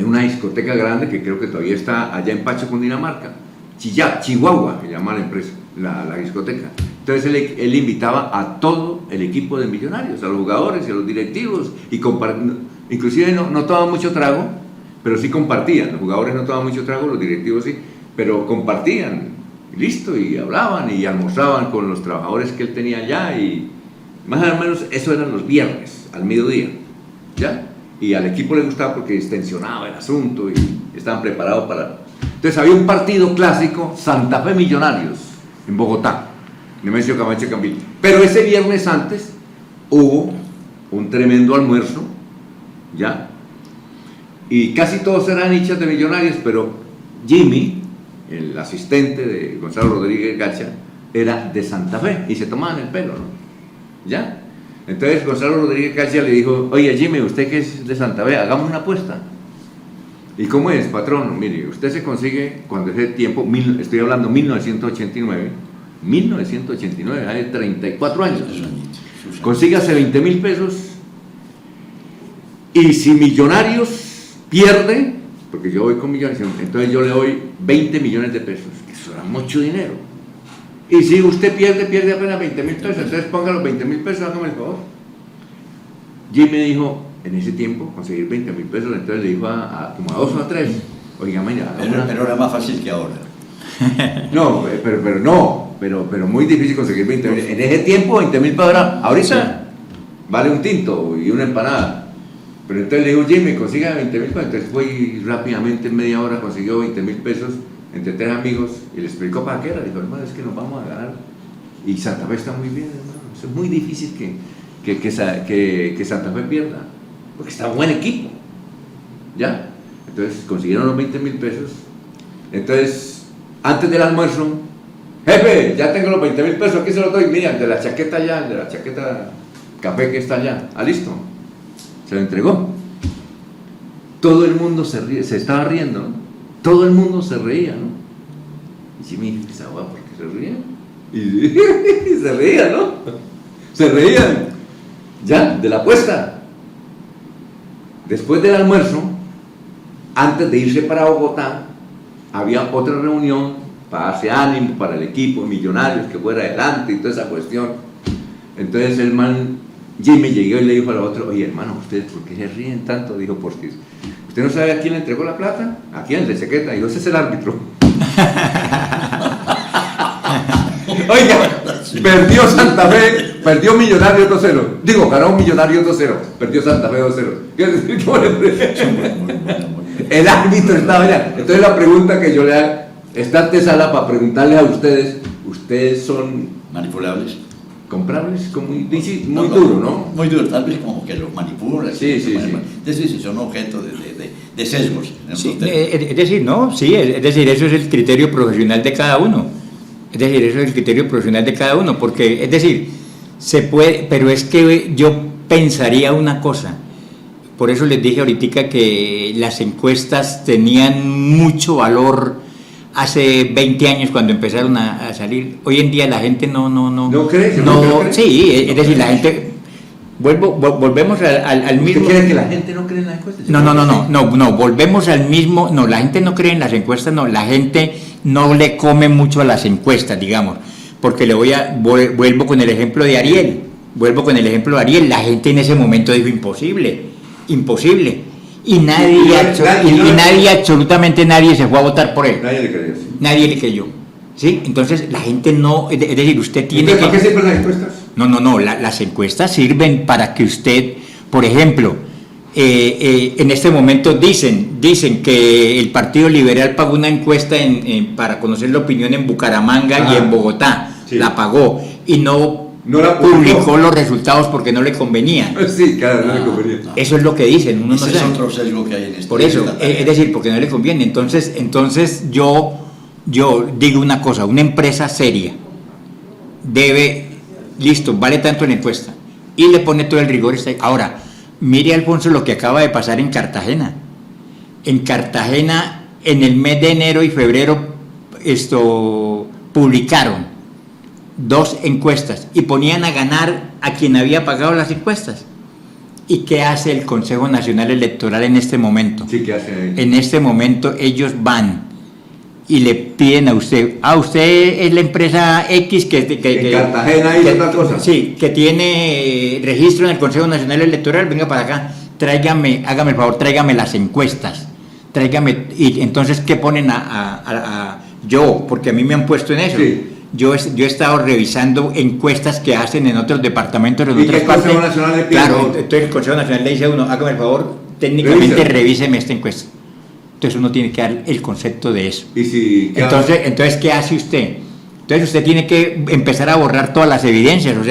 una discoteca grande que creo que todavía está allá en Pacho, Cundinamarca, Chihuahua, se llama la empresa, la discoteca. Entonces él invitaba a todo el equipo de Millonarios, a los jugadores y a los directivos, y inclusive no tomaba mucho trago, pero sí compartían. Los jugadores no tomaban mucho trago, los directivos sí, pero compartían Y listo, y hablaban y almorzaban con los trabajadores que él tenía allá, y más o menos eso eran los viernes, al mediodía, ¿ya? Y al equipo le gustaba porque extensionaba el asunto y estaban preparados para... Entonces había un partido clásico, Santa Fe Millonarios, en Bogotá, Nemesio Camacho Campillo. Pero ese viernes antes hubo un tremendo almuerzo, ¿ya? Y casi todos eran hinchas de Millonarios, pero Jimmy, el asistente de Gonzalo Rodríguez Gacha, era de Santa Fe y se tomaban el pelo, ¿no? ¿Ya? Entonces Gonzalo Rodríguez Gacha le dijo: oye Jimmy, usted que es de Santa Fe, hagamos una apuesta. ¿Y cómo es, patrón? Mire, usted se consigue, cuando ese tiempo, estoy hablando 1989, hace 34 años, consígase 20.000 pesos, y si Millonarios pierde, porque yo voy con Millonarios, entonces yo le doy 20 millones de pesos, que eso era mucho dinero. Y si usted pierde apenas 20.000 pesos, entonces ponga los 20.000 pesos, hágame el favor. Jimmy dijo, en ese tiempo, conseguir 20.000 pesos, entonces le dijo como a 2 o a 3, oiga, mira, pero era más fácil que ahora. No, pero muy difícil conseguir 20.000. En ese tiempo 20.000 pesos era, ahorita vale un tinto y una empanada. Pero entonces le dijo, Jimmy, consiga 20.000 pesos. Entonces fue rápidamente, en media hora consiguió 20.000 pesos entre 3 amigos y le explicó para qué era. Dijo, hermano, es que nos vamos a ganar. Y Santa Fe está muy bien, hermano. Es muy difícil que Santa Fe pierda, porque está un buen equipo. ¿Ya? Entonces consiguieron los 20.000 pesos. Entonces, antes del almuerzo, jefe, ya tengo los 20.000 pesos, aquí se los doy. Mira, de la chaqueta allá, de la chaqueta café que está allá. Ah, listo. Se lo entregó. Todo el mundo se estaba riendo, ¿no? Todo el mundo se reía, ¿no? Y Jimmy dijo, ¿esa guapa por qué se ríe? Y se reían, ¿no? Se reían, ya, de la apuesta. Después del almuerzo, antes de irse para Bogotá, había otra reunión para darse ánimo para el equipo, Millonarios, que fuera adelante y toda esa cuestión. Entonces el man, Jimmy, llegó y le dijo al otro, oye hermano, ¿ustedes por qué se ríen tanto? Dijo, porque ¿usted no sabe a quién le entregó la plata? ¿A quién? De chaqueta. Dijo, ese es el árbitro. Oiga, perdió Santa Fe, perdió Millonarios 2-0. Digo, ganó Millonarios 2-0, perdió Santa Fe 2-0. El árbitro estaba allá. Entonces la pregunta que yo le hago, está antesala para preguntarles a ustedes, ¿ustedes son manipulables? Comprables, como muy duro, ¿no? Muy duro, tal vez como que los manipulan. Sí. Es decir, son objeto de sesgos. Sí, es decir, no, sí, es decir, eso es el criterio profesional de cada uno. Es decir, eso es el criterio profesional de cada uno, porque, es decir, se puede, pero es que yo pensaría una cosa. Por eso les dije ahorita que las encuestas tenían mucho valor hace 20 años cuando empezaron a salir. Hoy en día la gente no cree. Sí, es decir, la gente volvemos al mismo. ¿Usted cree que la gente no cree en las encuestas? No, volvemos al mismo. No, la gente no cree en las encuestas, no, la gente no le come mucho a las encuestas, digamos, porque vuelvo con el ejemplo de Ariel. La gente en ese momento dijo imposible. Y nadie, absolutamente nadie se fue a votar por él. Nadie le creyó. ¿Sí? Entonces la gente no, es decir, usted tiene que... ¿Para qué sirven las encuestas? No, las encuestas sirven para que usted, por ejemplo, en este momento dicen que el Partido Liberal pagó una encuesta para conocer la opinión en Bucaramanga y en Bogotá, sí. La pagó y no la publicó los resultados porque no le convenía. Sí, claro, no le convenía. Eso es lo que dicen. Uno ese es otro sesgo que hay en este. Por eso, es decir, porque no le conviene. Entonces yo digo una cosa, una empresa seria debe, listo, vale tanto en la encuesta y le pone todo el rigor. Ahora, mire, Alfonso, lo que acaba de pasar en Cartagena. En Cartagena, en el mes de enero y febrero, publicaron 2 encuestas y ponían a ganar a quien había pagado las encuestas. ¿Y qué hace el Consejo Nacional Electoral en este momento? Sí, ¿qué hace? En este momento ellos van y le piden a usted es la empresa X que Cartagena hizo otra cosa. Sí, que tiene registro en el Consejo Nacional Electoral, venga para acá, hágame el favor, tráigame las encuestas, y entonces ¿qué ponen Yo, porque a mí me han puesto en eso. Sí. Yo he estado revisando encuestas que hacen en otros departamentos, en ¿Y otras qué partes. Consejo Nacional le pide? Claro, entonces el Consejo Nacional le dice a uno, hágame el favor, técnicamente revíseme esta encuesta. Entonces uno tiene que dar el concepto de eso. ¿Y si, Entonces, ¿qué hace usted? Entonces usted tiene que empezar a borrar todas las evidencias, o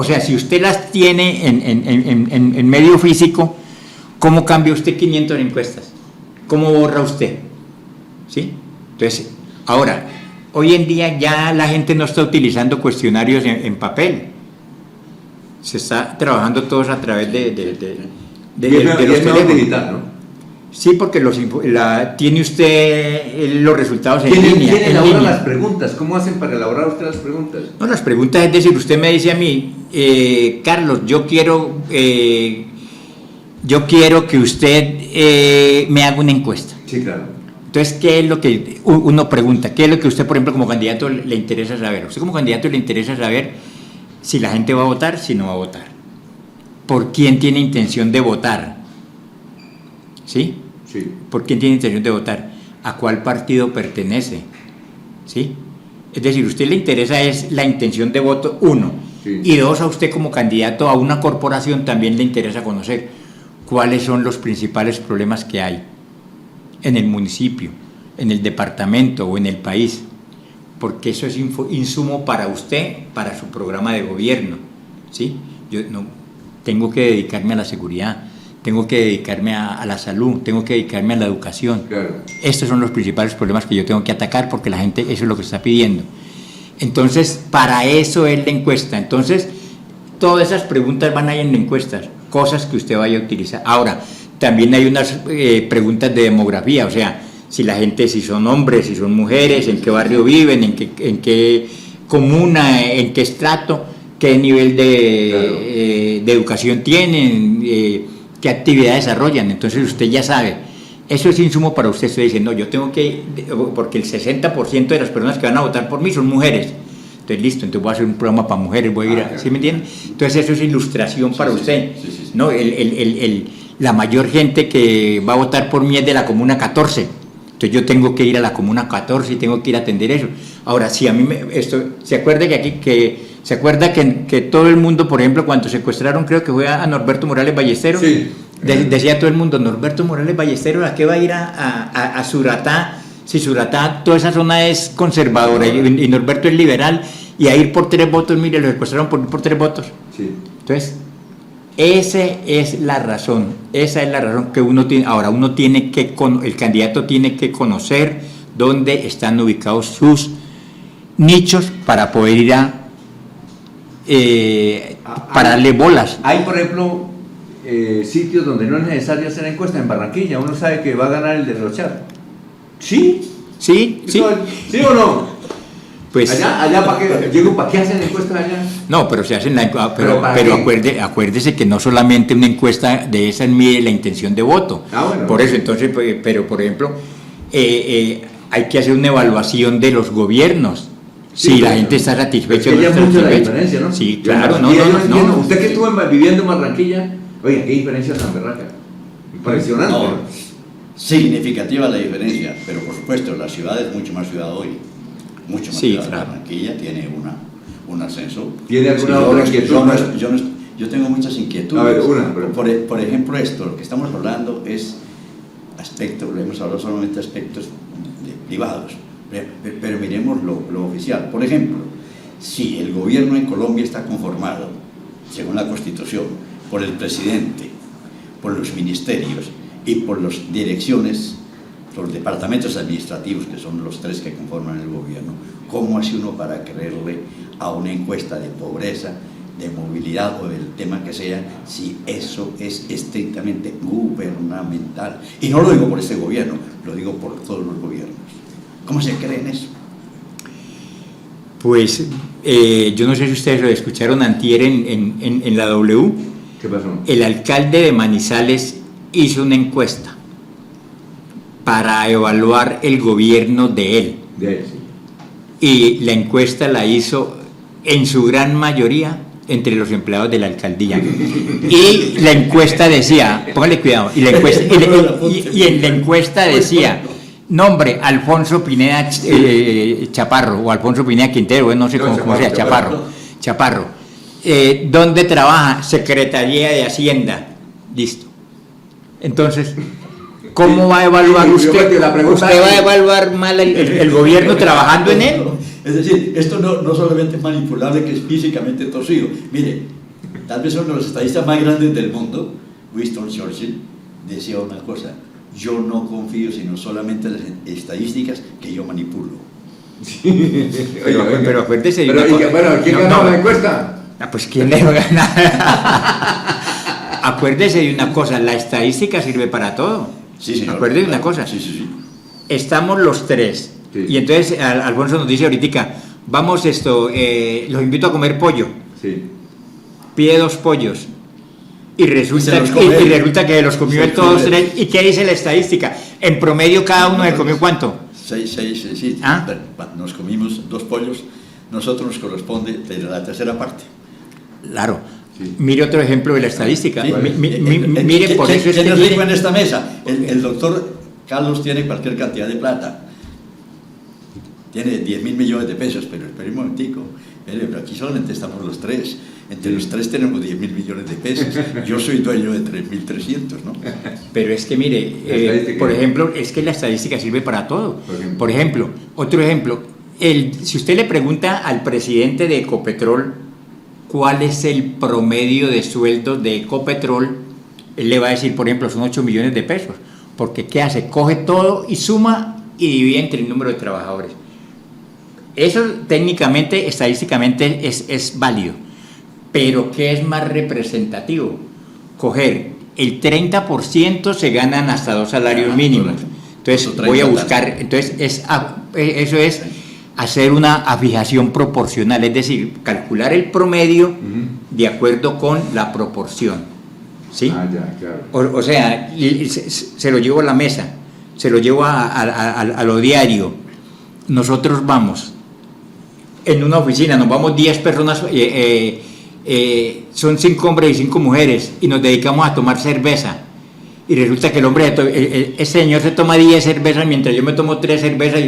sea, si usted las tiene en medio físico, ¿cómo cambia usted 500 encuestas? ¿Cómo borra usted? ¿Sí? Entonces, ahora, hoy en día ya la gente no está utilizando cuestionarios en papel. Se está trabajando todos a través de los teléfonos. digital, ¿no? Sí, porque tiene usted los resultados en línea. ¿Quién elabora las preguntas? ¿Cómo hacen para elaborar usted las preguntas? No, las preguntas es decir, usted me dice a mí, Carlos, yo quiero que usted me haga una encuesta. Sí, claro. Entonces, ¿qué es lo que uno pregunta? ¿Qué es lo que usted, por ejemplo, como candidato le interesa saber? A usted como candidato le interesa saber si la gente va a votar, si no va a votar. ¿Por quién tiene intención de votar? ¿Sí? Sí. ¿Por quién tiene intención de votar? ¿A cuál partido pertenece? ¿Sí? Es decir, a usted le interesa es la intención de voto, uno. Sí. Y dos, a usted como candidato a una corporación también le interesa conocer cuáles son los principales problemas que hay en el municipio, en el departamento o en el país, porque eso es insumo para usted, para su programa de gobierno, ¿sí? Yo no tengo que dedicarme a la seguridad, tengo que dedicarme a la salud, tengo que dedicarme a la educación. Claro. Estos son los principales problemas que yo tengo que atacar porque la gente eso es lo que está pidiendo. Entonces, para eso es la encuesta. Entonces, todas esas preguntas van ahí en la encuesta, cosas que usted vaya a utilizar. Ahora, también hay unas preguntas de demografía, o sea, si la gente, si son hombres, si son mujeres, en qué barrio viven, en qué comuna, en qué estrato, qué nivel de educación tienen, qué actividad desarrollan. Entonces usted ya sabe, eso es insumo para usted. Usted dice, no, yo tengo que, porque el 60% de las personas que van a votar por mí son mujeres. Entonces, listo, entonces voy a hacer un programa para mujeres, voy a ir a, ¿sí me entiende? Entonces eso es ilustración para usted. Sí. ¿No? La mayor gente que va a votar por mí es de la comuna 14. Entonces yo tengo que ir a la comuna 14 y tengo que ir a atender eso. Ahora, si a mí ¿se acuerda que todo el mundo, por ejemplo, cuando secuestraron, creo que fue a Norberto Morales Ballesteros? Sí. Decía todo el mundo, Norberto Morales Ballesteros, ¿a qué va a ir a Suratá? Si Suratá, toda esa zona es conservadora y Norberto es liberal, y a ir por 3 votos, mire, lo secuestraron por 3 votos. Sí. Entonces, esa es la razón que uno tiene. Ahora, el candidato tiene que conocer dónde están ubicados sus nichos para poder ir para darle bolas. Hay, por ejemplo, sitios donde no es necesario hacer encuesta. En Barranquilla uno sabe que va a ganar el de Rochar. ¿Sí? ¿Sí? ¿Sí? ¿Sí o no? Pues, allá ¿para qué hacen encuestas allá? No, pero se hacen pero acuérdese que no solamente una encuesta de esas mide la intención de voto. Bueno. Por eso, entonces, pero por ejemplo, hay que hacer una evaluación de los gobiernos. Sí, si la gente está satisfecha. Es que ya es mucha la diferencia, ¿no? Sí, claro, no. Usted que estuvo viviendo en Barranquilla, oye, qué diferencia tan berraca. Impresionante. No, significativa la diferencia, pero por supuesto, la ciudad es mucho más ciudad hoy. Mucho más ciudad. Claro. Barranquilla tiene un ascenso. ¿Tiene alguna otra inquietud? Yo tengo muchas inquietudes. A ver, por ejemplo, lo que estamos hablando es hemos hablado solamente de aspectos privados, pero miremos lo oficial. Por ejemplo, si el gobierno en Colombia está conformado, según la Constitución, por el presidente, por los ministerios y por las direcciones, los departamentos administrativos, que son los 3 que conforman el gobierno, ¿cómo hace uno para creerle a una encuesta de pobreza, de movilidad o del tema que sea, si eso es estrictamente gubernamental? Y no lo digo por este gobierno, lo digo por todos los gobiernos. ¿Cómo se cree en eso? Pues yo no sé si ustedes lo escucharon antier en la W. ¿Qué pasó? El alcalde de Manizales hizo una encuesta para evaluar el gobierno de él. Sí. Y la encuesta la hizo en su gran mayoría entre los empleados de la alcaldía. Y la encuesta decía, póngale cuidado, y en la encuesta decía Nombre, Alfonso Pineda Chaparro, o Alfonso Pineda Quintero, no sé cómo sea, Chaparro. ¿Dónde trabaja? Secretaría de Hacienda. Listo. Entonces, ¿cómo va a evaluar usted? ¿Usted va a evaluar mal el gobierno trabajando en él? Es decir, esto no solamente es manipulable, que es físicamente torcido. Mire, tal vez uno de los estadistas más grandes del mundo, Winston Churchill, decía una cosa: yo no confío sino solamente en las estadísticas que yo manipulo. Sí. Pero acuérdese de ¿quién ganó la encuesta? Pues ¿quién le va a ganar? Acuérdese de una cosa, la estadística sirve para todo. Sí, señor. Acuérdese de una cosa. Sí. Estamos los tres. Sí. Y entonces Alfonso nos dice ahorita, vamos los invito a comer pollo. Sí. Pide 2 pollos. Y resulta que los comió él todos 3. ¿Y qué dice la estadística? En promedio cada uno le comió ¿cuánto? 6, sí. Nos comimos 2 pollos, nosotros nos corresponde la tercera parte. Claro. Sí. Mire otro ejemplo de la estadística. Sí. Mire, por eso ¿quién es rico en esta mesa? El doctor Carlos tiene cualquier cantidad de plata. Tiene 10.000 millones de pesos, pero espere un momentico. Pero aquí solamente estamos los 3. Entre los 3 tenemos 10.000 millones de pesos. Yo soy dueño de 3.300, ¿no? Pero es que mire, por ejemplo, es que la estadística sirve para todo. Por ejemplo, otro ejemplo, si usted le pregunta al presidente de Ecopetrol cuál es el promedio de sueldos de Ecopetrol, él le va a decir, por ejemplo, son 8 millones de pesos. Porque ¿qué hace? Coge todo y suma y divide entre el número de trabajadores. Eso técnicamente, estadísticamente es válido. Pero ¿qué es más representativo? Coger el 30% se ganan hasta 2 salarios mínimos. Entonces voy a buscar, entonces eso es hacer una fijación proporcional, es decir, calcular el promedio de acuerdo con la proporción. ¿Sí? Ya, claro. O sea, se lo llevo a la mesa, se lo llevo a lo diario. Nosotros vamos en una oficina, nos vamos 10 personas, son 5 hombres y 5 mujeres, y nos dedicamos a tomar cerveza. Y resulta que el hombre, ese señor se toma 10 cervezas mientras yo me tomo 3 cervezas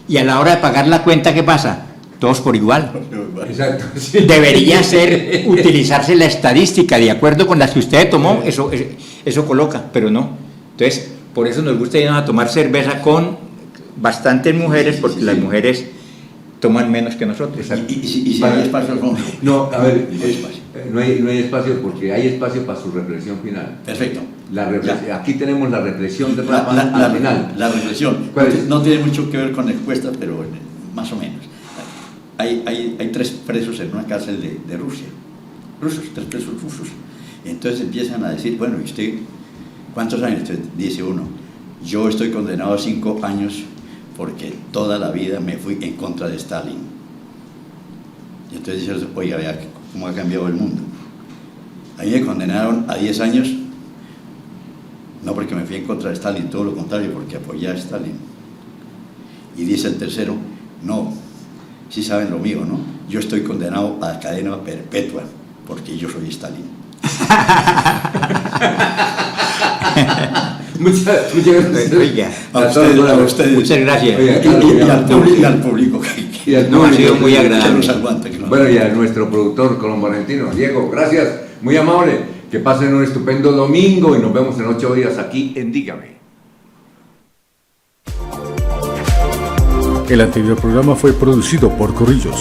y a la hora de pagar la cuenta, ¿qué pasa? Todos por igual. Exacto. Sí. Debería utilizarse la estadística de acuerdo con las que usted tomó, eso coloca, pero no. Entonces, por eso nos gusta ir a tomar cerveza con bastantes mujeres, porque las mujeres toman menos que nosotros. ¿Y si hay espacio? No, a ver, no hay espacio porque hay espacio para su reflexión final. Perfecto. Aquí tenemos la reflexión de la final. La reflexión no tiene mucho que ver con encuestas, pero más o menos. Hay 3 presos en una cárcel de Rusia. 3 presos rusos. Entonces empiezan a decir, bueno, ¿y usted cuántos años? Entonces dice uno, yo estoy condenado a 5 años porque toda la vida me fui en contra de Stalin. Y entonces dice, oiga, vea cómo ha cambiado el mundo. A mí me condenaron a 10 años, no porque me fui en contra de Stalin, todo lo contrario, porque apoyé a Stalin. Y dice el tercero, no, sí saben lo mío, ¿no? Yo estoy condenado a cadena perpetua, porque yo soy Stalin. Muchas gracias. Oiga, a ustedes. Muchas gracias. Y al público. Ha sido muy agradable. Bueno, y a nuestro productor Colón Valentino. Diego, gracias. Muy amable. Que pasen un estupendo domingo y nos vemos en 8 días aquí en Dígame. El anterior programa fue producido por Corrillos.